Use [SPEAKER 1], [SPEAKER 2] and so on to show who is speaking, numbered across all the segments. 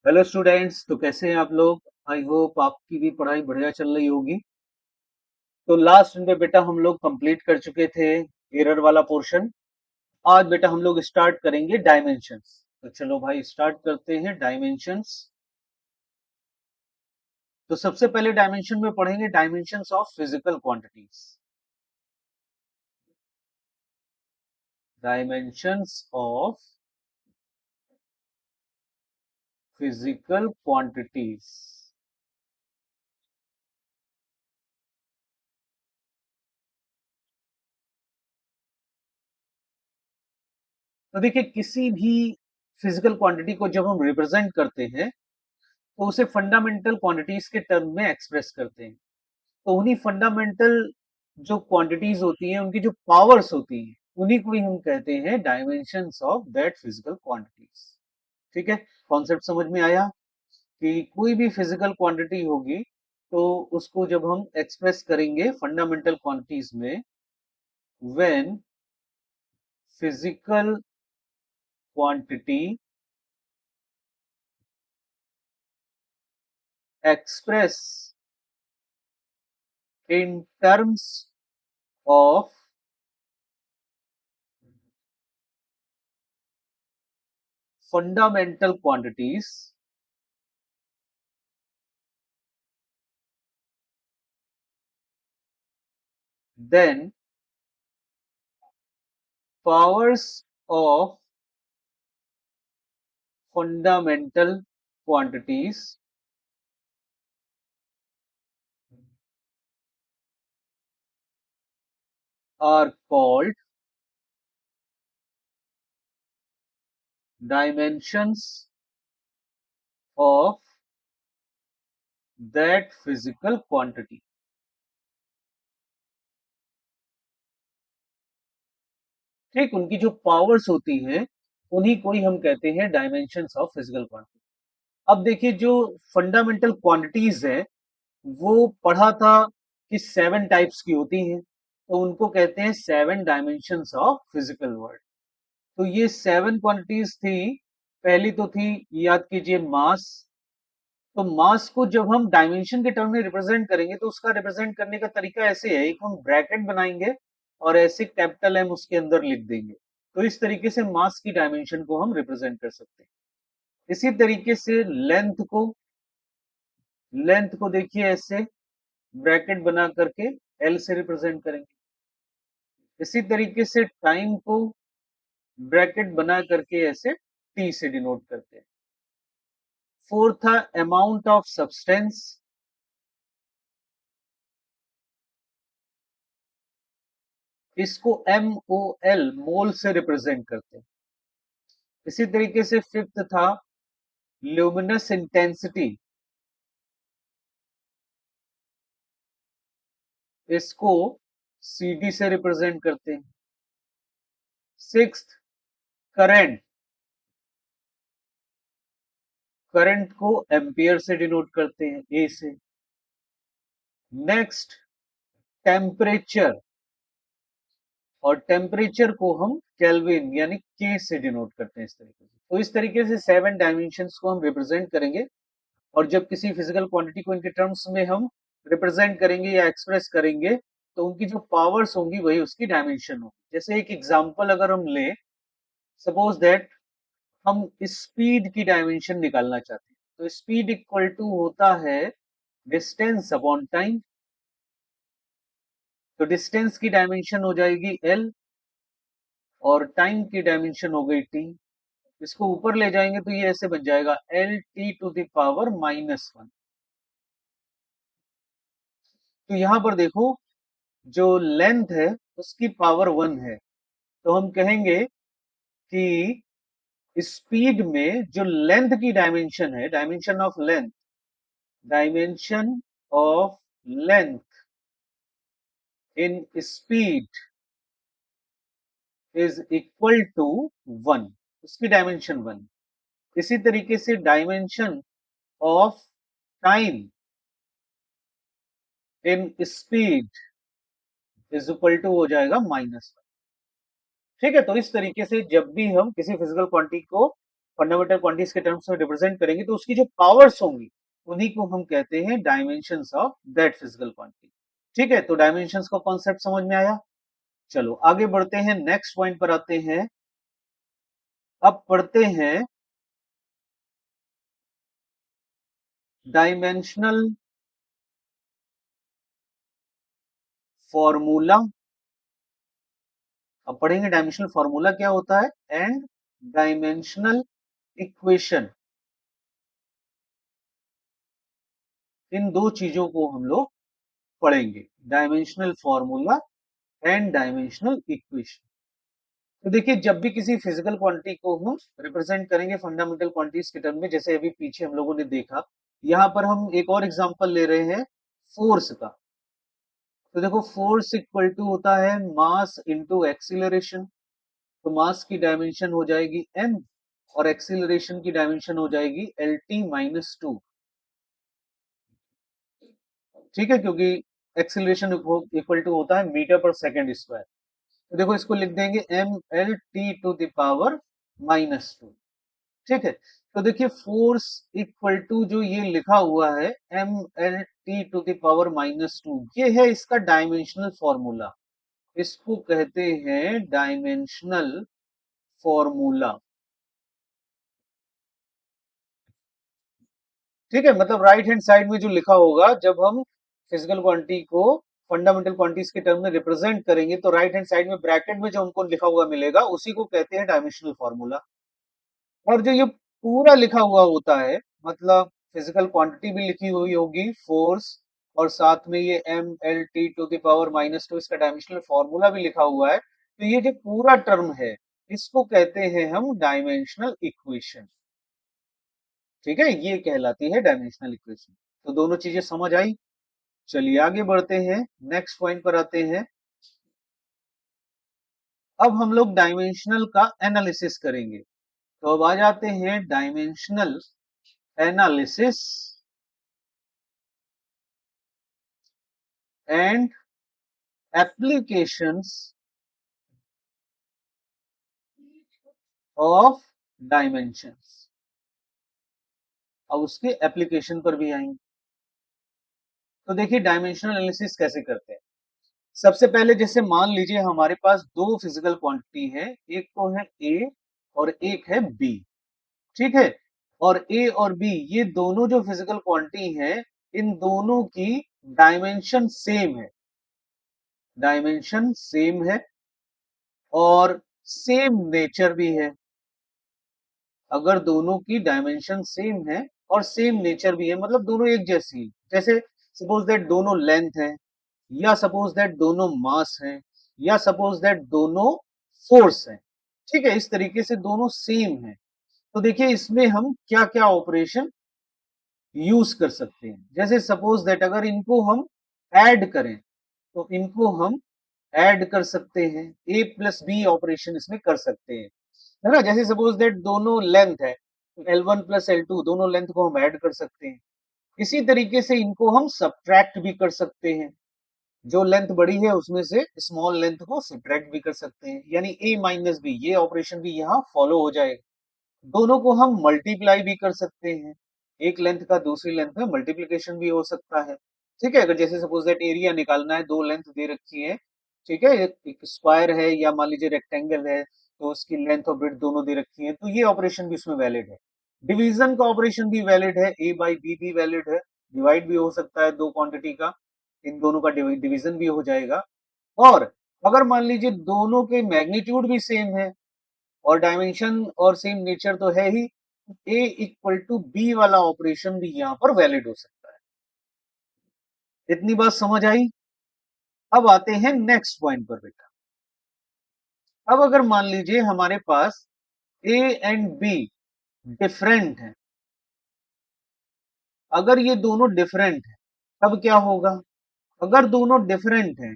[SPEAKER 1] Hello students. तो कैसे हैं आप लोग? आई होप आपकी भी पढ़ाई बढ़िया चल रही होगी। तो लास्ट में बेटा हम लोग कंप्लीट कर चुके थे एरर वाला पोर्शन। आज बेटा हम लोग स्टार्ट करेंगे डायमेंशंस। तो चलो भाई स्टार्ट करते हैं डायमेंशंस। तो सबसे पहले डायमेंशन में पढ़ेंगे dimensions of physical quantities. Dimensions of physical quantities. तो देखिए किसी भी फिजिकल क्वांटिटी को जब हम रिप्रेजेंट करते हैं तो उसे फंडामेंटल क्वांटिटीज के टर्म में एक्सप्रेस करते हैं। तो उन्हीं फंडामेंटल जो क्वांटिटीज होती हैं उनकी जो पावर्स होती हैं उन्हीं को ही हम कहते हैं dimensions of that physical quantities. ठीक है, कॉन्सेप्ट समझ में आया कि कोई भी फिजिकल क्वांटिटी होगी तो उसको जब हम एक्सप्रेस करेंगे फंडामेंटल क्वांटिटीज में, when physical quantity express in terms of fundamental quantities, then powers of fundamental quantities are called dimensions of that physical quantity। ठीक, उनकी जो पावर्स होती हैं उन्हीं को ही हम कहते हैं डायमेंशंस ऑफ फिजिकल क्वांटिटी। अब देखिए जो फंडामेंटल क्वांटिटीज है वो पढ़ा था कि 7 टाइप्स की होती हैं, तो उनको कहते हैं 7 डायमेंशंस ऑफ फिजिकल वर्ल्ड। तो ये 7 क्वांटिटीज थी। पहली तो थी, याद कीजिए, मास। तो मास को जब हम डायमेंशन के टर्म में रिप्रेजेंट करेंगे तो उसका रिप्रेजेंट करने का तरीका ऐसे है, एक हम ब्रैकेट बनाएंगे और ऐसे कैपिटल एम उसके अंदर लिख देंगे। तो इस तरीके से मास की डायमेंशन को हम रिप्रेजेंट कर सकते हैं। इसी तरीके से लेंथ को देखिए ऐसे ब्रैकेट बना करके एल से रिप्रेजेंट करेंगे। इसी तरीके से टाइम को ब्रैकेट बना करके ऐसे टी से डिनोट करते हैं। फोर्थ था अमाउंट ऑफ सब्सटेंस। इसको एम ओ एल मोल से रिप्रेजेंट करते हैं। इसी तरीके से फिफ्थ था ल्यूमिनस इंटेंसिटी। इसको सीडी से रिप्रेजेंट करते हैं। Sixth, current. करंट को एम्पियर से डिनोट करते हैं, ए से। Next, temperature. और टेम्परेचर को हम केल्विन यानी के से डिनोट करते हैं इस तरीके से। तो इस तरीके से 7 डायमेंशंस को हम रिप्रेजेंट करेंगे। और जब किसी फिजिकल क्वांटिटी को इनके टर्म्स में हम रिप्रेजेंट करेंगे या एक्सप्रेस करेंगे तो उनकी जो पावर्स होंगी वही उसकी डायमेंशन होगी। जैसे एक एग्जांपल अगर हम ले, सपोज दैट हम स्पीड की डायमेंशन निकालना चाहते हैं, तो स्पीड इक्वल टू होता है डिस्टेंस अपॉन टाइम। तो डिस्टेंस की डायमेंशन हो जाएगी एल और टाइम की डायमेंशन हो गई टी। इसको ऊपर ले जाएंगे तो ये ऐसे बन जाएगा L T to the power -1। तो यहां पर देखो जो लेंथ है उसकी पावर 1 है। तो हम कहेंगे कि स्पीड में जो लेंथ की डायमेंशन है, dimension of length in speed is equal to 1। उसकी डायमेंशन 1। इसी तरीके से dimension of time in speed is equal to हो जाएगा -1। ठीक है, तो इस तरीके से जब भी हम किसी फिजिकल क्वांटिटी को फंडामेंटल क्वांटिटीज के टर्म्स में रिप्रेजेंट करेंगे तो उसकी जो पावर्स होंगी उन्हीं को हम कहते हैं dimensions of that physical quantity. ठीक है, तो डायमेंशंस का कॉन्सेप्ट समझ में आया। चलो आगे बढ़ते हैं, नेक्स्ट पॉइंट पर आते हैं। अब पढ़ते हैं डायमेंशनल फॉर्मूला। अब पढ़ेंगे डायमेंशनल फॉर्मूला क्या होता है एंड डायमेंशनल इक्वेशन। इन दो चीजों को हम लोग पढ़ेंगे, dimensional formula and dimensional equation. तो देखिए, जब भी किसी फिजिकल क्वांटिटी को हम रिप्रेजेंट करेंगे फंडामेंटल क्वांटिटीज के टर्म में, जैसे अभी पीछे हम लोगों ने देखा, यहां पर हम एक और एग्जांपल ले रहे हैं फोर्स का। तो देखो, फोर्स इक्वल टू होता है मास इनटू एक्सीलरेशन। तो मास की डायमेंशन हो जाएगी m और एक्सीलरेशन की डायमेंशन हो जाएगी LT-2। ठीक है, क्योंकि एक्सीलरेशन इक्वल टू होता है मीटर पर सेकेंड स्क्वायर। तो देखो, इसको लिख देंगे MLT⁻²। ठीक है, तो देखिए फोर्स इक्वल टू जो ये लिखा हुआ है MLT⁻², ये है इसका डायमेंशनल फॉर्मूला। इसको कहते हैं डायमेंशनल फॉर्मूला। ठीक है, मतलब राइट हैंड साइड में जो लिखा होगा, जब हम फिजिकल क्वांटिटी को फंडामेंटल क्वांटिटीज के टर्म में रिप्रेजेंट करेंगे तो राइट हैंड साइड में ब्रैकेट में जो हमको लिखा हुआ मिलेगा उसी को कहते हैं डायमेंशनल फॉर्मूला। और जो ये पूरा लिखा हुआ होता है, मतलब फिजिकल क्वांटिटी भी लिखी हुई होगी फोर्स, और साथ में ये MLT⁻², इसका डायमेंशनल फॉर्मूला भी लिखा हुआ है, तो ये जो पूरा टर्म है इसको कहते हैं हम डायमेंशनल इक्वेशन। ठीक है, ये कहलाती है डायमेंशनल इक्वेशन। तो दोनों चीजें समझ आई। चलिए आगे बढ़ते हैं, नेक्स्ट पॉइंट पर आते हैं। अब हम लोग डायमेंशनल का एनालिसिस करेंगे। तो अब आ जाते हैं dimensional analysis and applications of dimensions. अब उसके एप्लीकेशन पर भी आएंगे। तो देखिए, डायमेंशनल एनालिसिस कैसे करते हैं। सबसे पहले जैसे मान लीजिए हमारे पास दो फिजिकल क्वांटिटी है, एक तो है ए और एक है बी। ठीक है, और ए और बी ये दोनों जो फिजिकल क्वांटिटी है, इन दोनों की डायमेंशन सेम है। डायमेंशन सेम है और सेम नेचर भी है। अगर दोनों की डायमेंशन सेम है और सेम नेचर भी है, मतलब दोनों एक जैसी है, जैसे सपोज दैट दोनों लेंथ है, या सपोज दैट दोनों मास है, या सपोज दैट दोनों फोर्स है। ठीक है, इस तरीके से दोनों सेम है। तो देखिए, इसमें हम क्या क्या ऑपरेशन यूज कर सकते हैं। जैसे सपोज दैट अगर इनको हम ऐड करें तो इनको हम ऐड कर सकते हैं, ए प्लस बी ऑपरेशन इसमें कर सकते हैं, है ना। जैसे सपोज दैट दोनों लेंथ है, L1 + L2 दोनों लेंथ को हम ऐड कर सकते हैं। इसी तरीके से इनको हम सब्ट्रैक्ट भी कर सकते हैं, जो लेंथ बड़ी है उसमें से स्मॉल लेंथ को सब्ट्रैक्ट भी कर सकते हैं, यानी A-B ये ऑपरेशन भी यहाँ फॉलो हो जाएगा। दोनों को हम मल्टीप्लाई भी कर सकते हैं, एक लेंथ का दूसरी लेंथ में मल्टीप्लीकेशन भी हो सकता है। ठीक है, अगर जैसे सपोज दैट एरिया निकालना है, दो लेंथ दे रखी है, ठीक है, एक स्क्वायर है या मान लीजिए रेक्टेंगल है, तो उसकी लेंथ और ब्रेड्थ दोनों दे रखी है, तो ये ऑपरेशन भी उसमें वैलिड है। डिवीजन का ऑपरेशन भी वैलिड है, A/B भी वैलिड है, डिवाइड भी हो सकता है दो क्वांटिटी का, इन दोनों का डिवीजन भी हो जाएगा। और अगर मान लीजिए दोनों के मैग्नीट्यूड भी सेम है और डायमेंशन और सेम नेचर तो है ही, A = B वाला ऑपरेशन भी यहां पर वैलिड हो सकता है। इतनी बात समझ आई। अब आते हैं नेक्स्ट पॉइंट पर बेटा। अब अगर मान लीजिए हमारे पास A एंड B डिफरेंट है, अगर ये दोनों डिफरेंट है तब क्या होगा। अगर दोनों डिफरेंट हैं,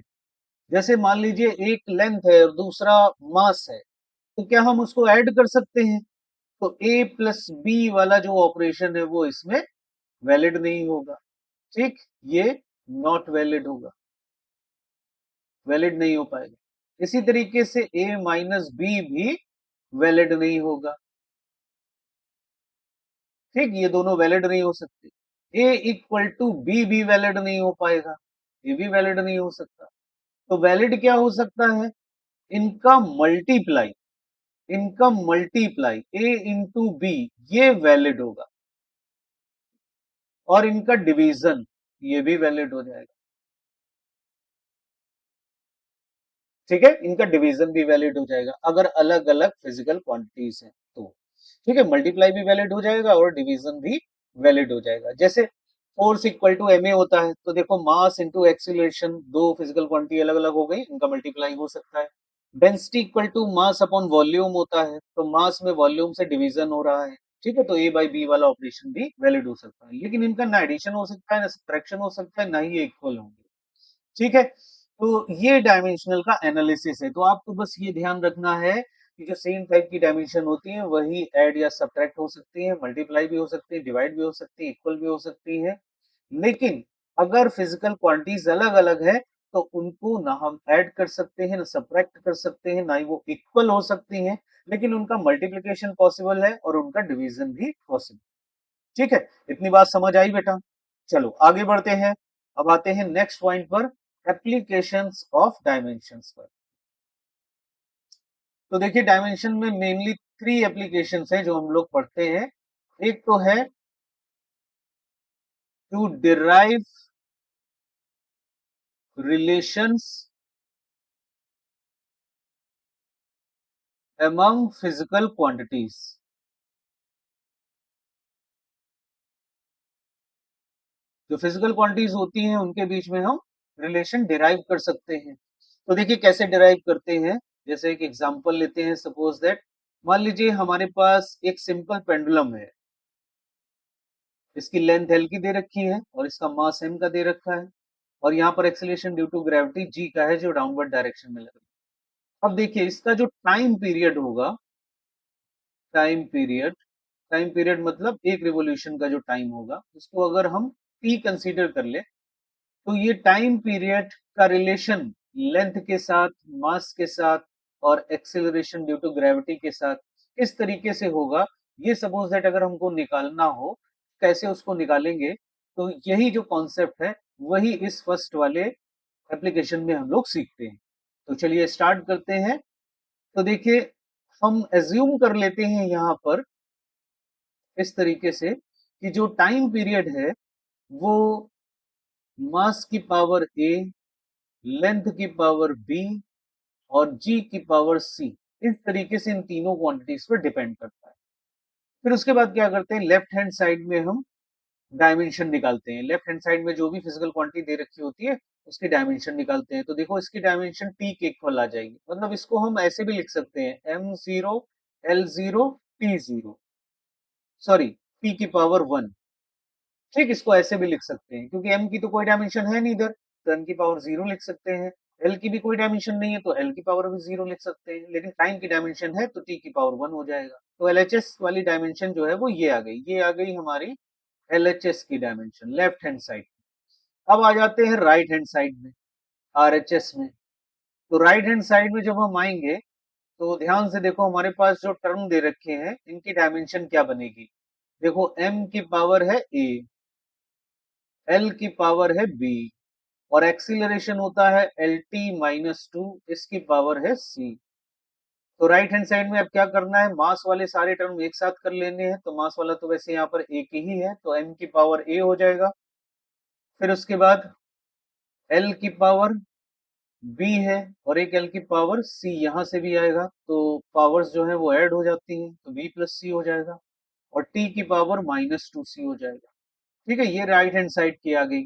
[SPEAKER 1] जैसे मान लीजिए एक लेंथ है और दूसरा मास है, तो क्या हम उसको ऐड कर सकते हैं। तो A+B वाला जो ऑपरेशन है वो इसमें वैलिड नहीं होगा। ठीक, ये नॉट वैलिड होगा, वैलिड नहीं हो पाएगा। इसी तरीके से A-B भी वैलिड नहीं होगा। ठीक, ये दोनों वैलिड नहीं हो सकते। ए इक्वल टू बी भी वैलिड नहीं हो पाएगा, ये भी वैलिड नहीं हो सकता। तो वैलिड क्या हो सकता है? इनका मल्टीप्लाई, इनका मल्टीप्लाई ए इंटू बी, ये वैलिड होगा। और इनका डिवीजन, ये भी वैलिड हो जाएगा। ठीक है, इनका डिवीजन भी वैलिड हो जाएगा अगर अलग अलग फिजिकल क्वांटिटीज हैं तो। ठीक है, मल्टीप्लाई भी वैलिड हो जाएगा और डिवीजन भी वैलिड हो जाएगा। जैसे force equal to M A होता है, तो देखो मास इंटू एक्सीलरेशन, दो फिजिकल क्वांटिटी अलग अलग हो गई, इनका मल्टीप्लाई हो सकता है। Density equal to mass upon volume होता है, तो मास में वॉल्यूम से डिवीजन हो रहा है। ठीक है, तो ए बाई बी वाला ऑपरेशन भी वैलिड हो सकता है, लेकिन इनका ना एडिशन हो सकता है, ना सब्ट्रैक्शन हो सकता है, ना ही इक्वल होंगे। ठीक है, तो ये डायमेंशनल का एनालिसिस है। तो आपको बस ये ध्यान रखना है कि जो सेम टाइप की डायमेंशन होती है वही ऐड या सब्ट्रैक्ट हो सकती है, मल्टीप्लाई भी हो सकती है, डिवाइड भी हो सकती है, इक्वल भी हो सकती है। लेकिन अगर फिजिकल क्वांटिटीज अलग अलग है तो उनको ना हम ऐड कर सकते हैं, ना सब्ट्रैक्ट कर सकते हैं, ना ही वो इक्वल हो सकती हैं, लेकिन उनका मल्टीप्लिकेशन पॉसिबल है और उनका डिवीजन भी पॉसिबल। ठीक है, इतनी बात समझ आई बेटा? चलो आगे बढ़ते हैं। अब आते हैं नेक्स्ट पॉइंट पर, एप्लीकेशंस ऑफ डायमेंशंस पर। तो देखिए डायमेंशन में मेनली थ्री एप्लीकेशंस हैं जो हम लोग पढ़ते हैं। एक तो है to derive relations among physical quantities। जो फिजिकल क्वांटिटीज होती हैं उनके बीच में हम रिलेशन डिराइव कर सकते हैं। तो देखिए कैसे डिराइव करते हैं। जैसे एक एग्जांपल लेते हैं, सपोज दैट मान लीजिए हमारे पास एक सिंपल पेंडुलम है, इसकी लेंथ एल की दे रखी है और इसका मास एम का दे रखा है, और यहाँ पर acceleration due to gravity G का है जो डाउनवर्ड डायरेक्शन में लग रही है। अब देखिए इसका जो टाइम पीरियड होगा, टाइम पीरियड, टाइम पीरियड मतलब एक रिवोल्यूशन का जो टाइम होगा, उसको अगर हम टी कंसीडर कर ले, तो ये टाइम पीरियड का रिलेशन लेंथ के साथ, मास के साथ और एक्सेलरेशन ड्यू टू ग्रेविटी के साथ किस तरीके से होगा, ये सपोज दैट अगर हमको निकालना हो, कैसे उसको निकालेंगे, तो यही जो कॉन्सेप्ट है वही इस फर्स्ट वाले एप्लीकेशन में हम लोग सीखते हैं। तो चलिए स्टार्ट करते हैं। तो देखिए हम एज्यूम कर लेते हैं यहाँ पर इस तरीके से कि जो टाइम पीरियड है वो मास की पावर ए, लेंथ की पावर बी और जी की पावर सी, इस तरीके से इन तीनों क्वांटिटीज पर डिपेंड करता है। फिर उसके बाद क्या करते हैं, लेफ्ट हैंड साइड में हम डायमेंशन निकालते हैं। लेफ्ट हैंड साइड में जो भी फिजिकल क्वांटिटी दे रखी होती है उसकी डायमेंशन निकालते हैं। तो देखो इसकी डायमेंशन टी के इक्वल आ जाएगी, मतलब इसको हम ऐसे भी लिख सकते हैं m0 l0 t0, sorry p की पावर 1। ठीक, इसको ऐसे भी लिख सकते हैं क्योंकि m की तो कोई डायमेंशन है नहीं इधर, तो m की पावर 0 लिख सकते हैं। l की भी कोई डायमेंशन नहीं है तो l की पावर भी 0 लिख सकते हैं, लेकिन टाइम की डायमेंशन है तो t की पावर 1 हो जाएगा। तो LHS वाली डायमेंशन जो है वो ये आ गई, ये आ गई हमारी LHS की डायमेंशन लेफ्ट हैंड साइड। अब आ जाते हैं राइट हैंड साइड में, RHS में। तो राइट हैंड साइड में जब हम आएंगे तो ध्यान से देखो हमारे पास जो टर्म दे रखे हैं इनकी डायमेंशन क्या बनेगी। देखो m की पावर है a, l की पावर है b और एक्सीलरेशन होता है LT-2, इसकी पावर है c। तो राइट हैंड साइड में अब क्या करना है, मास वाले सारे टर्म एक साथ कर लेने हैं। तो मास वाला तो वैसे यहाँ पर एक ही है तो m की पावर a हो जाएगा। फिर उसके बाद l की पावर b है और एक l की पावर c यहां से भी आएगा, तो पावर्स जो है वो ऐड हो जाती हैं तो b प्लस c हो जाएगा और t की पावर -2c हो जाएगा। ठीक है, ये राइट हैंड साइड की आ गई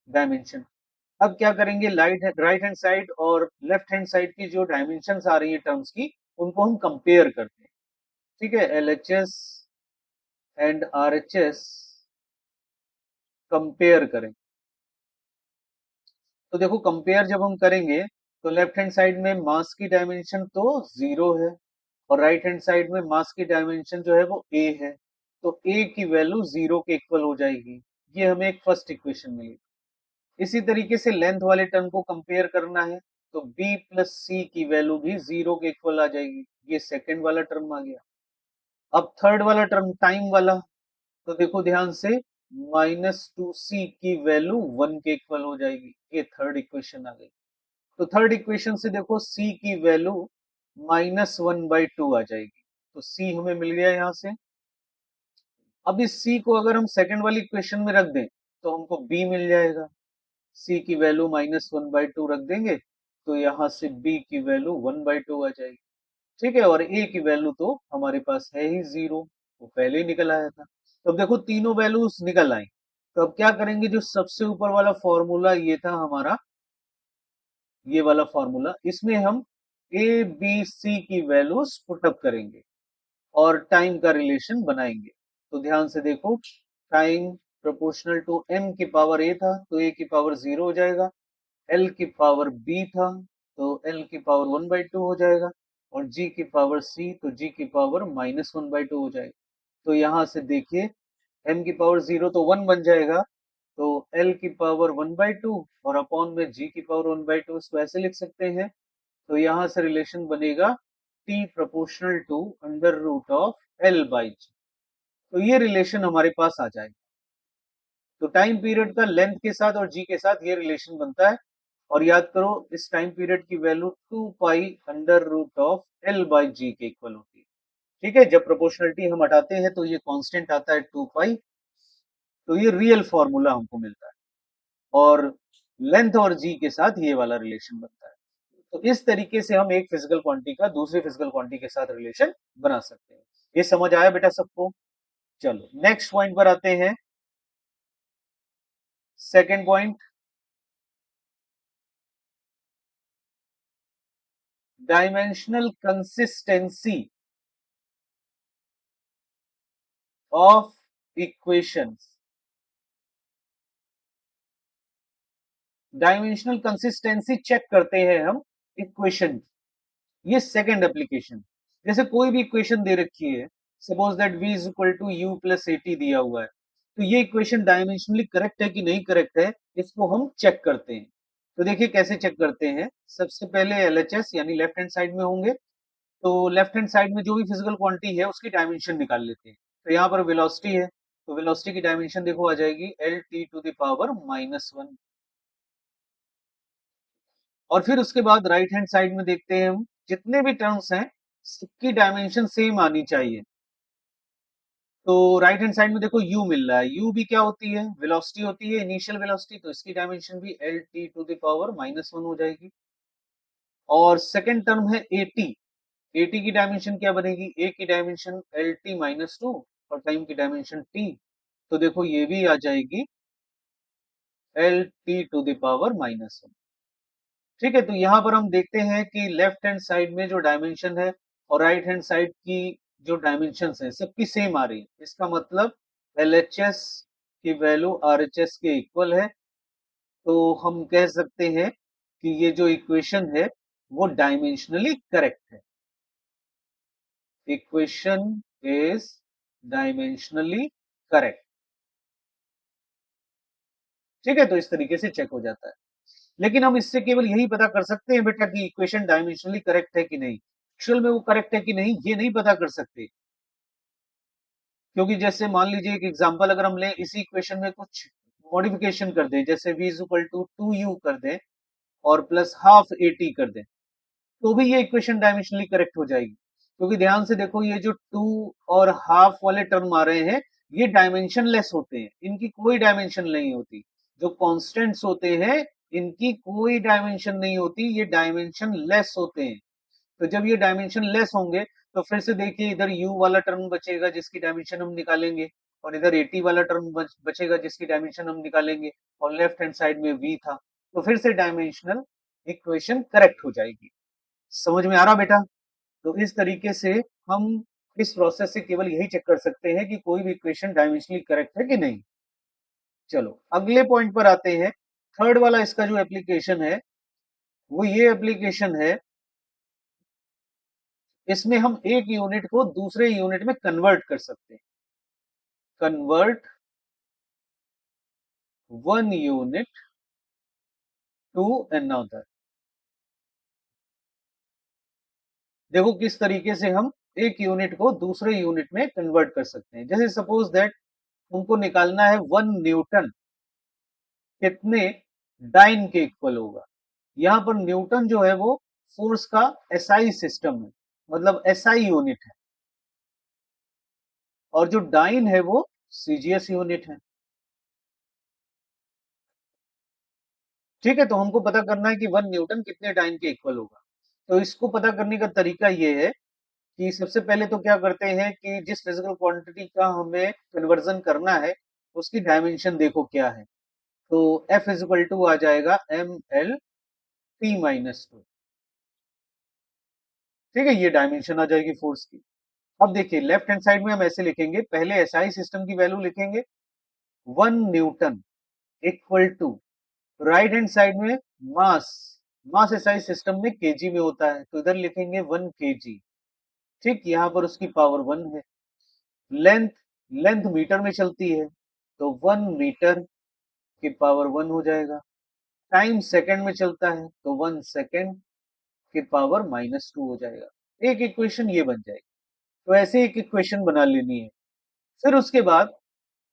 [SPEAKER 1] डायमेंशन। अब क्या करेंगे, राइट हैंड साइड और लेफ्ट हैंड साइड की जो डायमेंशन आ रही है टर्म्स की, उनको हम कंपेयर करते हैं। ठीक है, LHS एंड RHS कंपेयर करें। तो देखो कंपेयर जब हम करेंगे तो लेफ्ट हैंड साइड में मास की डायमेंशन तो 0 है और राइट हैंड साइड में मास की डायमेंशन जो है वो a है, तो a की वैल्यू 0 के इक्वल हो जाएगी। ये हमें एक फर्स्ट इक्वेशन मिली। इसी तरीके से लेंथ वाले टर्म को कंपेयर करना है तो b प्लस सी की वैल्यू भी 0 के इक्वल आ जाएगी, ये सेकेंड वाला टर्म आ गया। अब थर्ड वाला टर्म टाइम वाला, तो देखो ध्यान से, -2c की वैल्यू 1 के इक्वल हो जाएगी। ये थर्ड इक्वेशन आ गई। तो थर्ड इक्वेशन से देखो c की वैल्यू -1/2 आ जाएगी। तो c हमें मिल गया यहां से। अब इस c को अगर हम सेकंड वाली इक्वेशन में रख दें तो हमको b मिल जाएगा। c की वैल्यू -1/2 रख देंगे तो यहाँ से b की वैल्यू 1/2 आ जाएगी। ठीक है, और a की वैल्यू तो हमारे पास है ही 0, वो पहले ही निकल आया था। तो अब देखो तीनों वैल्यूज निकल आई। तो अब क्या करेंगे, जो सबसे ऊपर वाला फॉर्मूला ये था हमारा, ये वाला फॉर्मूला, इसमें हम a b c की वैल्यूज पुटअप करेंगे और टाइम का रिलेशन बनाएंगे। तो ध्यान से देखो, टाइम प्रोपोर्शनल टू m की पावर a था तो a की पावर 0 हो जाएगा, l की पावर b था तो l की पावर 1/2 हो जाएगा, और g की पावर c तो g की पावर -1/2 हो जाएगा। तो यहां से देखिए, m की पावर 0 तो 1 बन जाएगा, तो l की पावर 1/2 और अपॉन में g की पावर 1/2, इसको ऐसे लिख सकते हैं। तो यहां से रिलेशन बनेगा t proportional to under root of l/g। तो ये रिलेशन हमारे पास आ जाएगा। तो टाइम पीरियड का लेंथ के साथ और g के साथ ये रिलेशन बनता है। और याद करो, इस टाइम पीरियड की value 2 pi under root of l/g के इक्वल होती है। ठीक है, जब प्रोपोर्शनलिटी हम हटाते हैं तो ये कांस्टेंट आता है 2 पाई। तो ये रियल फॉर्मूला हमको मिलता है, और लेंथ और जी के साथ ये वाला रिलेशन बनता है। तो इस तरीके से हम एक फिजिकल क्वांटिटी का दूसरे फिजिकल क्वांटिटी के साथ रिलेशन बना सकते हैं। ये समझ आया बेटा सबको? चलो नेक्स्ट पॉइंट पर आते हैं। Second point, dimensional consistency of equations. Dimensional consistency check करते हैं हम इक्वेशन। ये सेकंड एप्लीकेशन। जैसे कोई भी इक्वेशन दे रखी है, suppose that v is equal to u plus AT दिया हुआ है, तो ये इक्वेशन डायमेंशनली करेक्ट है कि नहीं करेक्ट है, इसको हम चेक करते हैं। तो देखिए कैसे चेक करते हैं। सबसे पहले LHS यानी लेफ्ट हैंड साइड में होंगे, तो लेफ्ट हैंड साइड में जो भी फिजिकल क्वांटिटी है उसकी डायमेंशन निकाल लेते हैं। तो यहाँ पर वेलोसिटी है, तो वेलोसिटी की डायमेंशन देखो आ जाएगी LT⁻⁻1। और फिर उसके बाद राइट हैंड साइड में देखते हैं हम, जितने भी टर्म्स हैं सबकी डायमेंशन सेम आनी चाहिए। तो राइट हैंड साइड में देखो u मिल रहा है, u भी क्या होती है, वेलोसिटी होती है, इनिशियल वेलोसिटी, तो इसकी डायमेंशन भी LT⁻⁻1 हो जाएगी। और सेकंड टर्म है at, at की डायमेंशन क्या बनेगी, a की डायमेंशन LT-2 और टाइम की डायमेंशन t, तो देखो ये भी आ जाएगी LT⁻⁻1। ठीक है, तो यहां पर हम देखते हैं कि लेफ्ट हैंड साइड में जो डायमेंशन है और राइट हैंड साइड की जो डायमेंशन है सबकी सेम आ रही है। इसका मतलब LHS की वैल्यू RHS के इक्वल है। तो हम कह सकते हैं कि ये जो इक्वेशन है वो डायमेंशनली करेक्ट है। Equation is dimensionally correct. ठीक है, तो इस तरीके से चेक हो जाता है। लेकिन हम इससे केवल यही पता कर सकते हैं बेटा कि इक्वेशन डायमेंशनली करेक्ट है कि नहीं। एक्चुअल में वो करेक्ट है कि नहीं ये नहीं पता कर सकते, क्योंकि जैसे मान लीजिए एक एग्जांपल अगर हम लें, इसी इक्वेशन में कुछ मॉडिफिकेशन कर दें, जैसे v is equal to 2u कर दें और प्लस हाफ at कर दें, तो भी ये इक्वेशन डायमेंशनली करेक्ट हो जाएगी। क्योंकि ध्यान से देखो, ये जो 2 और हाफ वाले टर्म आ रहे हैं ये डायमेंशन लेस होते हैं, इनकी कोई डायमेंशन नहीं होती। जो कॉन्स्टेंट्स होते हैं इनकी कोई डायमेंशन नहीं होती, ये डायमेंशन लेस होते हैं। तो जब ये डायमेंशन लेस होंगे तो फिर से देखिए, इधर u वाला टर्म बचेगा जिसकी डायमेंशन हम निकालेंगे, और इधर at वाला टर्म बचेगा जिसकी डायमेंशन हम निकालेंगे, और लेफ्ट हैंड साइड में v था, तो फिर से डायमेंशनल इक्वेशन करेक्ट हो जाएगी। समझ में आ रहा बेटा? तो इस तरीके से हम इस प्रोसेस से केवल यही चेक कर सकते हैं कि कोई भी इक्वेशन डायमेंशनली करेक्ट है कि नहीं। चलो अगले पॉइंट पर आते हैं। थर्ड वाला इसका जो एप्लीकेशन है वो ये एप्लीकेशन है, इसमें हम एक यूनिट को दूसरे यूनिट में कन्वर्ट कर सकते हैं। Convert one unit to another. देखो किस तरीके से हम एक यूनिट को दूसरे यूनिट में कन्वर्ट कर सकते हैं। जैसे सपोज दैट उनको निकालना है 1 न्यूटन कितने डाइन के इक्वल होगा। यहाँ पर न्यूटन जो है वो फोर्स का एसआई सिस्टम है, मतलब एसआई यूनिट है, और जो डाइन है वो सीजीएस यूनिट है। ठीक है, तो हमको पता करना है कि 1 न्यूटन कितने डाइन के इक्वल होगा। तो इसको पता करने का तरीका ये है कि सबसे पहले तो क्या करते हैं कि जिस फिजिकल क्वांटिटी का हमें कन्वर्जन करना है उसकी डायमेंशन देखो क्या है। तो F इज इक्वल टू आ जाएगा ML T-2। ठीक है, ये डायमेंशन आ जाएगी फोर्स की। अब देखिए लेफ्ट हैंड साइड में हम ऐसे लिखेंगे, पहले एसआई सिस्टम की वैल्यू लिखेंगे 1 newton equal to, right hand side में मास, मास एसआई सिस्टम में केजी में होता है तो इधर लिखेंगे 1 kg। ठीक, यहाँ पर उसकी पावर 1 है। लेंथ, लेंथ मीटर में चलती है तो 1 मीटर की पावर 1 हो जाएगा। टाइम सेकंड में चलता है तो 1 सेकंड की पावर -2 हो जाएगा। एक इक्वेशन ये बन जाएगी। तो ऐसे एक इक्वेशन बना लेनी है। फिर उसके बाद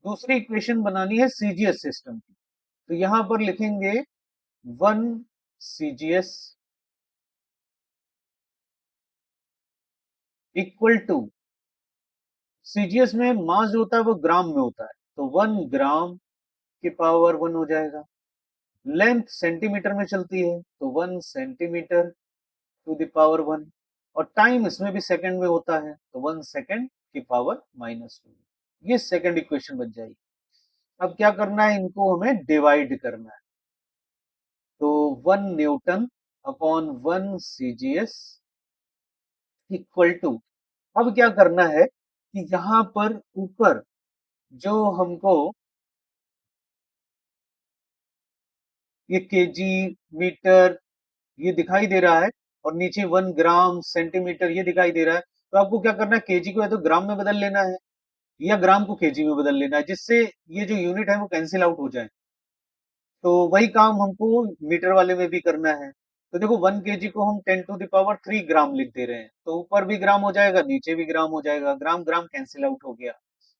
[SPEAKER 1] दूसरी इक्वेशन बनानी है सीजीएस सिस्टम की। तो यहां पर लिखेंगे 1 सीजीएस इक्वल टू, सीजीएस में मास जो होता है वो ग्राम में होता है तो 1 ग्राम की पावर 1 हो जाएगा। लेंथ सेंटीमीटर में चलती है तो 1 सेंटीमीटर टू द पावर 1, और टाइम इसमें भी सेकंड में होता है तो 1 सेकंड की पावर -2। ये सेकंड इक्वेशन बन जाएगी। अब क्या करना है, इनको हमें डिवाइड करना है। तो 1 newton upon 1 CGS equal to, अब क्या करना है कि यहां पर ऊपर जो हमको ये केजी, मीटर ये दिखाई दे रहा है, और नीचे 1 ग्राम, सेंटीमीटर ये दिखाई दे रहा है, तो आपको क्या करना है, केजी को या तो ग्राम में बदल लेना है या ग्राम को केजी में बदल लेना है, जिससे ये जो यूनिट है वो कैंसिल आउट हो जाए। तो वही काम हमको मीटर वाले में भी करना है। तो देखो 1 kg को हम 10⁻³ ग्राम लिख दे रहे हैं, तो ऊपर भी ग्राम हो जाएगा नीचे भी ग्राम हो जाएगा, ग्राम ग्राम कैंसिल आउट हो गया।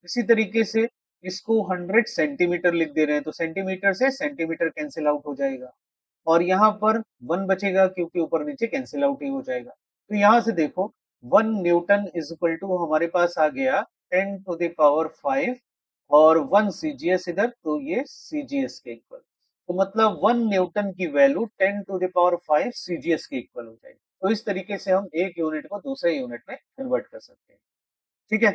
[SPEAKER 1] इसी तरीके से इसको 100 सेंटीमीटर लिख दे रहे हैं तो सेंटीमीटर से सेंटीमीटर कैंसिल आउट हो जाएगा, और यहाँ पर 1 बचेगा क्योंकि ऊपर नीचे कैंसिल आउट ही हो जाएगा। तो यहाँ से देखो 1 न्यूटन इज इक्वल टू हमारे पास आ गया 10⁵ और 1 सीजीएस इधर, तो ये सीजीएस के इक्वल। तो मतलब 1 न्यूटन की वैल्यू 10⁵ सीजीएस के इक्वल हो जाएगी। तो इस तरीके से हम एक यूनिट को दूसरे यूनिट में कन्वर्ट कर सकते हैं। ठीक है,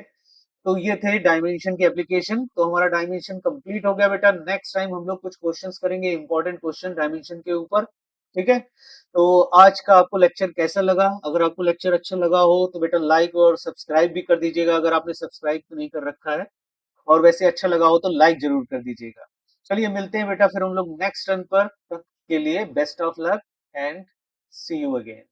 [SPEAKER 1] तो ये थे डायमेंशन की एप्लीकेशन। तो हमारा डायमेंशन कंप्लीट हो गया बेटा। नेक्स्ट टाइम हम लोग कुछ क्वेश्चंस करेंगे, इंपॉर्टेंट क्वेश्चन डायमेंशन के ऊपर। ठीक है, तो आज का आपको लेक्चर कैसा लगा? अगर आपको लेक्चर अच्छा लगा हो तो बेटा लाइक और सब्सक्राइब भी कर दीजिएगा अगर आपने सब्सक्राइब तो नहीं कर रखा है, और वैसे अच्छा लगा हो तो लाइक जरूर कर दीजिएगा। चलिए मिलते हैं बेटा फिर हम लोग नेक्स्ट रन पर। तब के लिए best of luck and see you again.